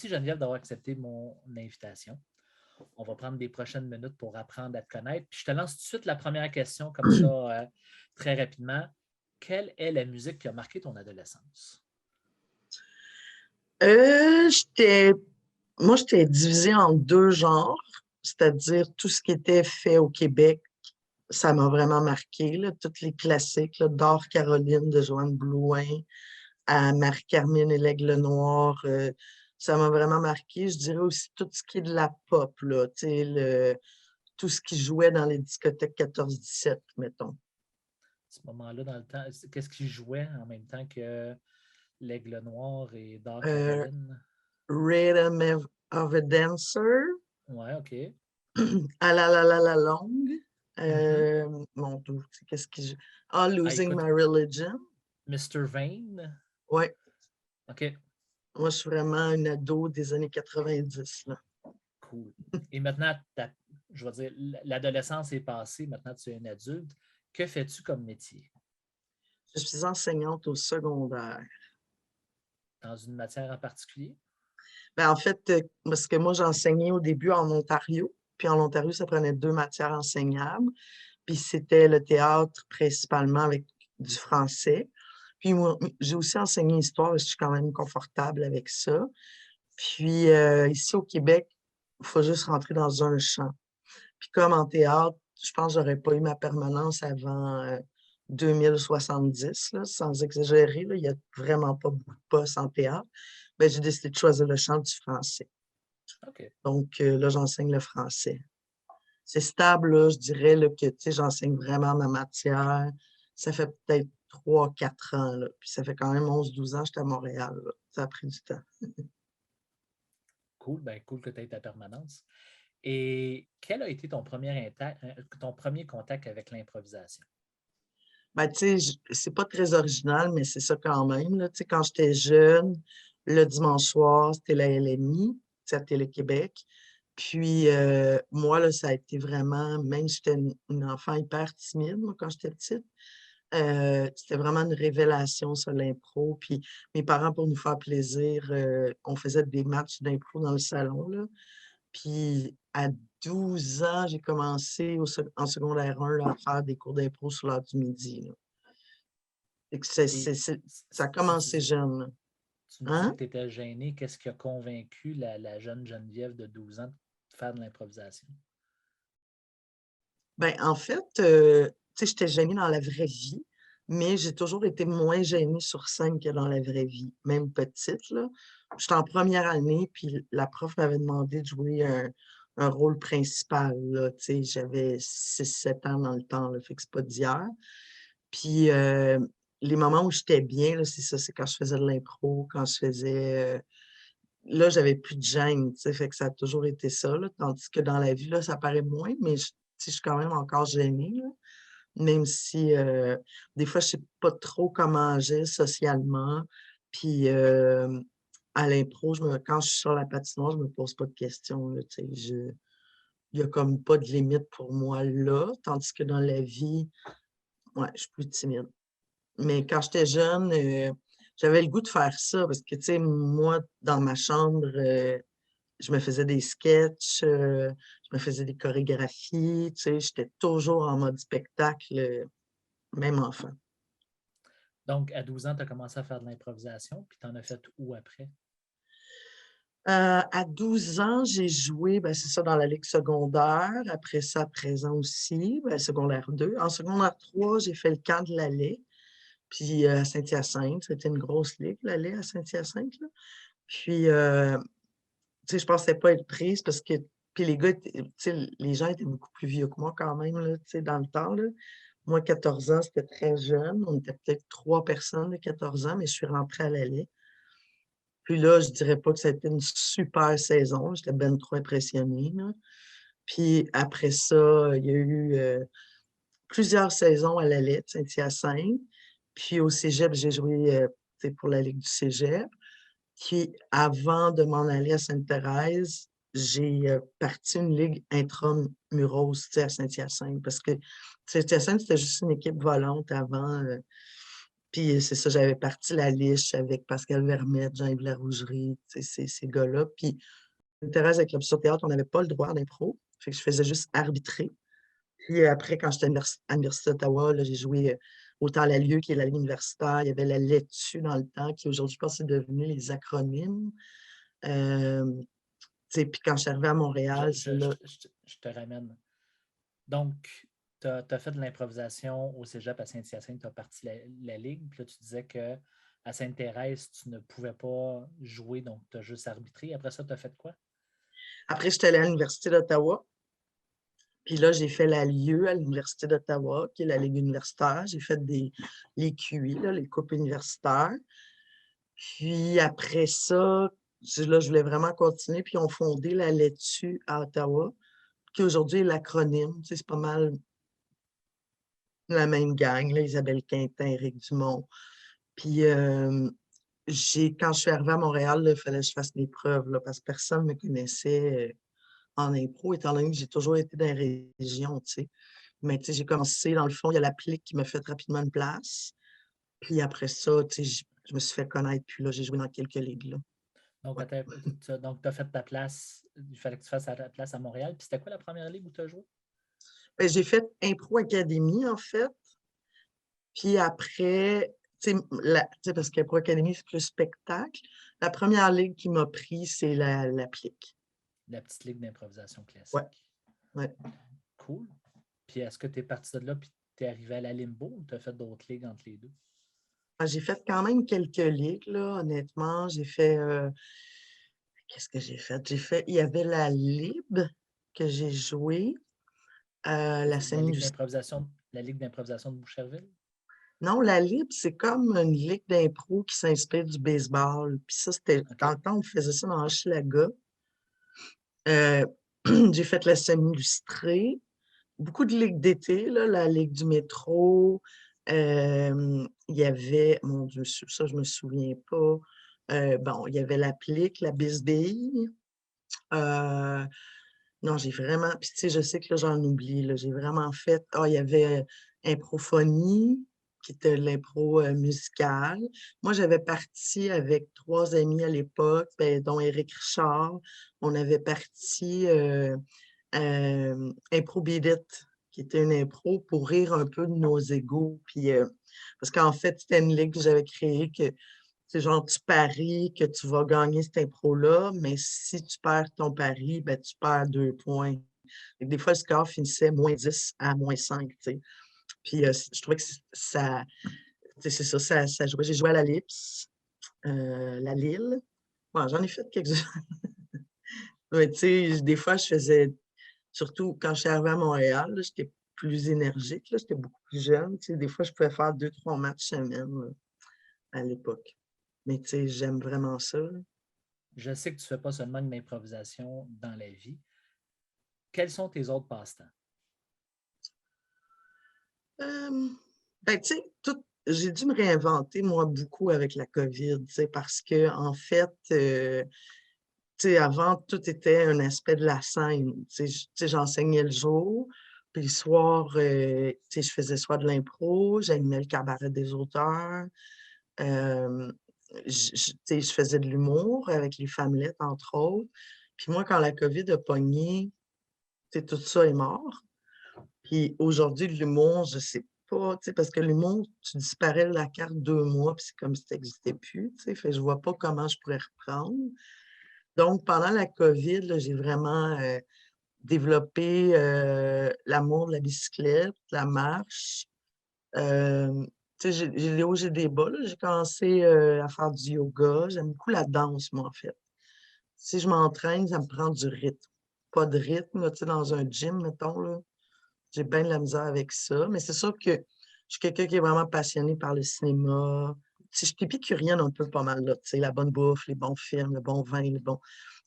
Merci Geneviève d'avoir accepté mon invitation. On va prendre des prochaines minutes pour apprendre à te connaître. Puis je te lance tout de suite la première question comme ça, très rapidement. Quelle est la musique qui a marqué ton adolescence? Euh, j'étais, Moi, j'étais divisée en deux genres, c'est-à-dire tout ce qui était fait au Québec, ça m'a vraiment marqué, là, tous les classiques, là, d'Or Caroline de Joanne Blouin à Marie-Carmine et l'Aigle Noir, ça m'a vraiment marqué. Je dirais aussi tout ce qui est de la pop, là, tu sais, tout ce qui jouait dans les discothèques 14-17, mettons. À ce moment-là, dans le temps, qu'est-ce qui jouait en même temps que l'Aigle Noir et Dark Euh, Caroline? Rhythm of a Dancer, Ouais, OK. À la longue. Mhm. Mon Dieu, qu'est-ce qui joue? Ah, Ah, Losing écoute, My Religion. Mr. Vane. Ouais, OK, moi, je suis vraiment une ado des années 90, là. cool. Et maintenant, je vais dire, l'adolescence est passée, maintenant tu es un adulte. Que fais-tu comme métier? Je suis enseignante au secondaire. Dans une matière en particulier? Ben, en fait, parce que moi, j'enseignais au début en Ontario. Puis en Ontario, ça prenait deux matières enseignables. Puis c'était le théâtre principalement avec du français. Puis moi, j'ai aussi enseigné histoire et je suis quand même confortable avec ça. Puis ici au Québec, il faut juste rentrer dans un champ. Puis comme en théâtre, je pense que j'aurais pas eu ma permanence avant 2070, là, sans exagérer. Là, il n'y a vraiment pas beaucoup de postes en théâtre. Ben, j'ai décidé de choisir le champ du français. OK. Donc là, j'enseigne le français. C'est stable, là, je dirais là, que tu sais, j'enseigne vraiment ma matière. Ça fait peut-être 3-4 ans. Là, puis ça fait quand même 11-12 ans que j'étais à Montréal. Là. Ça a pris du temps. Cool, ben cool que tu aies ta permanence. Et quel a été ton premier contact avec l'improvisation? Ben, tu sais, c'est pas très original, mais c'est ça quand même. Là. Tu sais, quand j'étais jeune, le dimanche soir, c'était la LMI, tu sais, à Télé-Québec. Puis, moi, là, ça a été vraiment, même si j'étais une enfant hyper timide, moi, quand j'étais petite, c'était vraiment une révélation sur l'impro. Puis, mes parents, pour nous faire plaisir, on faisait des matchs d'impro dans le salon, là. Puis à 12 ans, j'ai commencé en secondaire 1 là, à faire des cours d'impro sur l'heure du midi. Là. Fait que Et ça a si tu commencé jeune. Là. Tu me disais Hein? que tu étais gêné. Qu'est-ce qui a convaincu la jeune Geneviève de 12 ans de faire de l'improvisation? Ben, en fait, tu sais, j'étais gênée dans la vraie vie, mais j'ai toujours été moins gênée sur scène que dans la vraie vie, même petite, là. J'étais en première année, puis la prof m'avait demandé de jouer un rôle principal, là. Tu sais, j'avais 6-7 ans dans le temps, là, fait que c'est pas d'hier. Puis les moments où j'étais bien, là, c'est ça, c'est quand je faisais de l'impro, quand je faisais. Là, j'avais plus de gêne, tu sais, fait que ça a toujours été ça, là. Tandis que dans la vie, là, ça paraît moins, mais tu sais, je suis quand même encore gênée, là. Même si des fois, je sais pas trop comment agir socialement. Puis à l'impro, quand je suis sur la patinoire, je me pose pas de questions, là, tu sais, il y a comme pas de limite pour moi là. Tandis que dans la vie, ouais, je suis plus timide. Mais quand j'étais jeune, j'avais le goût de faire ça parce que, tu sais, moi, dans ma chambre, je me faisais des sketchs, je me faisais des chorégraphies, tu sais, j'étais toujours en mode spectacle, même enfant. Donc, à 12 ans, tu as commencé à faire de l'improvisation, puis tu en as fait où après? À 12 ans, j'ai joué, ben, c'est ça, dans la ligue secondaire. Après ça, à présent aussi, ben, secondaire 2. En secondaire 3, j'ai fait le camp de l'Allée, puis à Saint-Hyacinthe. C'était une grosse ligue, l'Allée à Saint-Hyacinthe, là. Puis, tu sais, je pensais pas être prise parce que, puis les gars, tu sais, les gens étaient beaucoup plus vieux que moi quand même, là, tu sais, dans le temps, là. Moi, 14 ans, c'était très jeune. On était peut-être 3 personnes de 14 ans, mais je suis rentrée à l'Allée. Puis là, je dirais pas que ça a été une super saison. J'étais ben trop impressionnée, là. Puis après ça, il y a eu plusieurs saisons à la Lettre, Saint-Hyacinthe. Puis au cégep, j'ai joué tu sais, pour la Ligue du cégep. Puis avant de m'en aller à Sainte-Thérèse, j'ai parti une ligue intramuros, tu sais, à Saint-Hyacinthe. Parce que Saint-Hyacinthe, c'était juste une équipe volante avant. Puis c'est ça, j'avais parti la Liche avec Pascal Vermette, Jean-Yves Larougerie, tu sais, ces gars-là. Puis Thérèse avec l'Option Théâtre, on n'avait pas le droit d'impro. Fait que je faisais juste arbitrer. Puis après, quand j'étais à l'Université d'Ottawa, là, j'ai joué autant la Lieu, qui est la ligne universitaire. Il y avait la Laitue dans le temps, qui aujourd'hui, je pense, c'est devenu les acronymes. Euh, tu sais, puis quand je suis arrivée à Je, Montréal, c'est je- là. je te ramène. Donc, tu as fait de l'improvisation au cégep à Saint-Hyacinthe, tu as parti la ligue, puis là, tu disais que à Sainte-Thérèse, tu ne pouvais pas jouer, donc tu as juste arbitré. Après ça, tu as fait quoi? Après, j'étais allée à l'Université d'Ottawa. Puis là, j'ai fait la Lieu à l'Université d'Ottawa, qui est la Ligue universitaire. J'ai fait les QI, là, les coupes universitaires. Puis après ça, là, je voulais vraiment continuer. Puis on fondé la Laitue à Ottawa, qui aujourd'hui est l'acronyme. Tu sais, c'est pas mal la même gang, là, Isabelle Quintin, Éric Dumont. Puis quand je suis arrivée à Montréal, il fallait que je fasse mes preuves, là, parce que personne ne me connaissait en impro, étant donné que j'ai toujours été dans les régions, tu sais. Mais tu sais, j'ai commencé, dans le fond, il y a l'applique qui m'a fait rapidement une place. Puis après ça, tu sais, je me suis fait connaître, puis là, j'ai joué dans quelques ligues, là. Donc, Ouais. tu as fait ta place, il fallait que tu fasses ta place à Montréal. Puis c'était quoi la première ligue où tu as joué? Ben, j'ai fait Impro Academy, en fait. Puis après, tu sais, tu sais, parce qu'Impro Academy, c'est plus spectacle. La première ligue qui m'a pris, c'est l'applique. La petite ligue d'improvisation Ouais, classique. ouais. Cool. Puis est-ce que tu es parti de là puis tu es arrivé à la Limbo ou tu as fait d'autres ligues entre les deux? Ah, j'ai fait quand même quelques ligues, là, honnêtement. J'ai fait. Qu'est-ce que j'ai fait? Il y avait la Lib que j'ai joué, Ça, la c'est semi. la ligue d'improvisation de Boucherville? Non, la Lib, c'est comme une ligue d'impro qui s'inspire du baseball. Puis ça, c'était OK. dans le temps, on faisait ça dans Hochelaga. Euh, j'ai fait la semi-illustrée. Beaucoup de ligues d'été, là, la Ligue du métro. Il y avait, mon Dieu, ça, je me souviens pas. Bon, il y avait l'applique, la bisbille. Euh, non, j'ai vraiment, puis tu sais, je sais que là, j'en oublie, là, j'ai vraiment fait, il y avait Improphonie, qui était l'impro musicale. Moi, j'avais parti avec 3 amis à l'époque, ben, dont Éric Richard. On avait parti Impro Beat It, qui était une impro pour rire un peu de nos égos. Puis, parce qu'en fait, c'était une ligue que j'avais créée que c'est genre tu paries que tu vas gagner cette impro-là, mais si tu perds ton pari, ben, tu perds 2 points. Fait que des fois, le score finissait -10 à -5, tu sais. Puis je trouvais que ça, tu sais, c'est ça, ça jouait. J'ai joué à la Lips, la Lille. Bon, j'en ai fait quelques-uns. Mais tu sais, des fois, je faisais, surtout quand je suis arrivée à Montréal, là, j'étais plus énergique, là, j'étais beaucoup plus jeune. Tu sais, des fois, je pouvais faire 2, 3 matchs semaine là, à l'époque. Mais tu sais, j'aime vraiment ça, là. Je sais que tu ne fais pas seulement de l'improvisation dans la vie. Quels sont tes autres passe-temps? Euh, ben, tu sais, j'ai dû me réinventer, moi, beaucoup avec la COVID, tu sais, parce que, en fait, tu sais, avant, tout était un aspect de la scène. Tu sais, j'enseignais le jour, puis le soir, tu sais, je faisais soit de l'impro, j'animais le cabaret des auteurs, euh, tu sais, je faisais de l'humour avec les Femelettes, entre autres. Puis moi, quand la COVID a pogné, tu sais, tout ça est mort. Puis aujourd'hui, l'humour, je sais pas, tu sais, parce que l'humour, tu disparais de la carte 2 mois, puis c'est comme si ça n'existait plus, tu sais. Fait que je vois pas comment je pourrais reprendre. Donc, pendant la COVID, là, j'ai vraiment développé l'amour de la bicyclette, de la marche. Tu sais, j'ai des hauts, j'ai des bas, là. J'ai commencé à faire du yoga. J'aime beaucoup la danse, moi, en fait. Si je m'entraîne, ça me prend du rythme. Pas de rythme, là, tu sais, dans un gym, mettons, là. J'ai bien de la misère avec ça, mais c'est sûr que je suis quelqu'un qui est vraiment passionné par le cinéma. Tu sais, je suis épicurienne un peu pas mal, là, tu sais, la bonne bouffe, les bons films, le bon vin, le bon.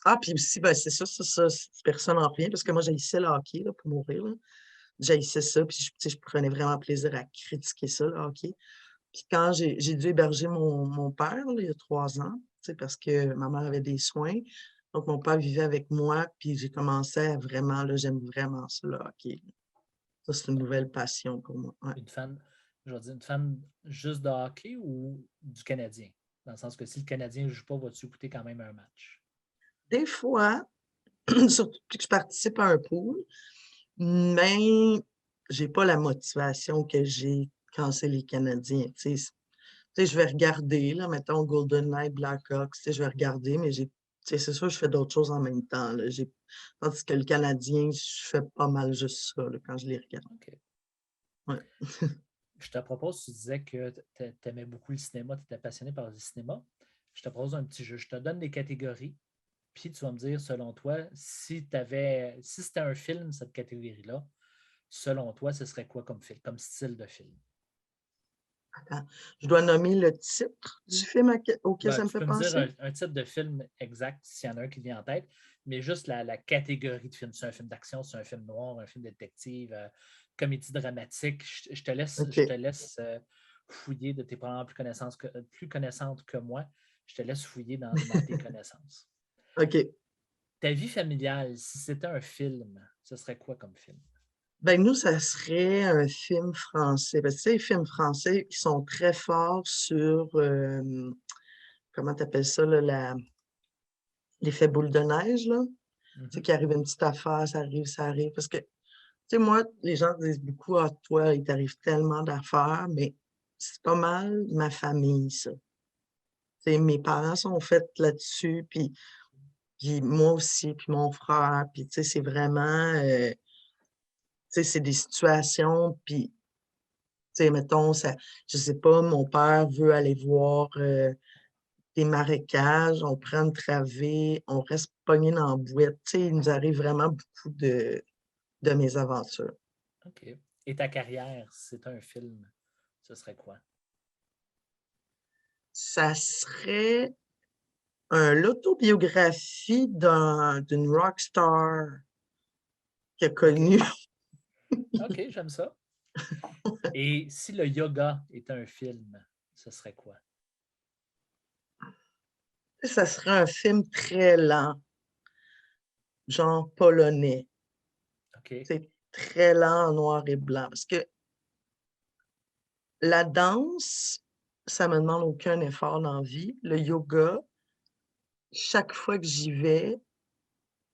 Ah, puis aussi, ben, c'est ça, c'est personne en rien, parce que moi, j'haïssais le hockey, là, pour mourir, là. J'haïssais ça, puis tu sais, je prenais vraiment plaisir à critiquer ça, le hockey. Puis quand j'ai dû héberger mon père, là, il y a 3 ans, tu sais, parce que ma mère avait des soins. Donc, mon père vivait avec moi, puis j'ai commencé à vraiment, là, j'aime vraiment ça, le hockey. Ça, c'est une nouvelle passion pour moi. Ouais. Une fan. je vais dire, une fan juste de hockey ou du Canadien? Dans le sens que si le Canadien ne joue pas, vas-tu écouter quand même un match? Des fois, surtout que je participe à un pool, mais j'ai pas la motivation que j'ai quand c'est les Canadiens. Tu sais, je vais regarder, là, mettons Golden Knight, Blackhawks, tu sais, je vais regarder, mais tu sais, c'est sûr, je fais d'autres choses en même temps, là. Tandis que le Canadien, je fais pas mal juste ça, là, quand je les regarde. OK. Ouais. Je te propose, tu disais que tu aimais beaucoup le cinéma, tu étais passionné par le cinéma. Je te propose un petit jeu. Je te donne des catégories, puis tu vas me dire, selon toi, si c'était un film, cette catégorie-là, selon toi, ce serait quoi comme film, comme style de film? Attends, je dois nommer le titre du film auquel Ben, ça me tu fait peux me dire penser? un titre de film exact, s'il y en a un qui vient en tête, mais juste la catégorie de film. C'est un film d'action, c'est un film noir, un film détective, comédie dramatique. Je te OK. laisse fouiller de tes probablement plus connaissantes que moi. Je te laisse fouiller dans tes connaissances. OK. Ta vie familiale, si c'était un film, ce serait quoi comme film? Ben, nous, ça serait un film français. Parce que, tu sais, les films français qui sont très forts sur, comment tu appelles ça, là, l'effet boule de neige, là. Tu sais, Mhm. qu'il arrive une petite affaire, ça arrive, ça arrive. Parce que, tu sais, moi, les gens disent beaucoup, ah, toi, il t'arrive tellement d'affaires, mais c'est pas mal ma famille, ça. Tu sais, mes parents sont faits là-dessus, puis moi aussi, puis mon frère, puis tu sais, c'est vraiment, tu sais, c'est des situations, puis tu sais, mettons, ça, je sais pas, mon père veut aller voir des marécages, on prend une travée, on reste pogné dans la bouette. Tu sais, il nous arrive vraiment beaucoup de mésaventures. OK. Et ta carrière, si c'était un film, ce serait quoi? Ça serait l'autobiographie d'une rockstar qui a OK. connu. OK, j'aime ça. Et si le yoga était un film, ce serait quoi? Ça serait un film très lent, genre polonais. OK. C'est très lent en noir et blanc. Parce que la danse, ça me demande aucun effort dans la vie. Le yoga, chaque fois que j'y vais,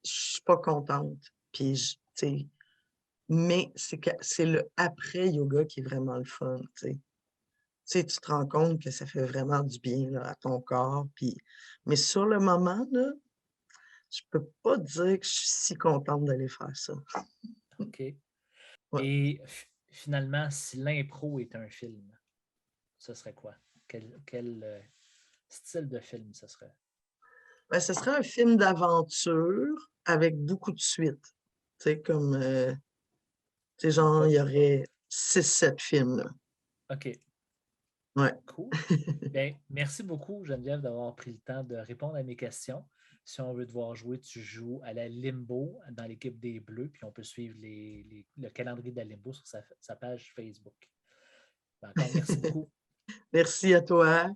je suis pas contente. Puis, tu sais, mais c'est le après-yoga qui est vraiment le fun, tu sais. Tu sais, tu te rends compte que ça fait vraiment du bien là, à ton corps. Puis, mais sur le moment, là, je peux pas dire que je suis si contente d'aller faire ça. OK. Ouais. Et finalement, si l'impro est un film, ce serait quoi? Quel style de film ce serait? Ben, ce serait un film d'aventure avec beaucoup de suites. Tu sais, comme, tu sais, genre, Pas- il y aurait 6, 7 films, là. OK, Ouais. cool. Bien, merci beaucoup, Geneviève, d'avoir pris le temps de répondre à mes questions. Si on veut te voir jouer, tu joues à la Limbo dans l'équipe des Bleus, puis on peut suivre le calendrier de la Limbo sur sa page Facebook. Encore merci beaucoup. Merci à toi.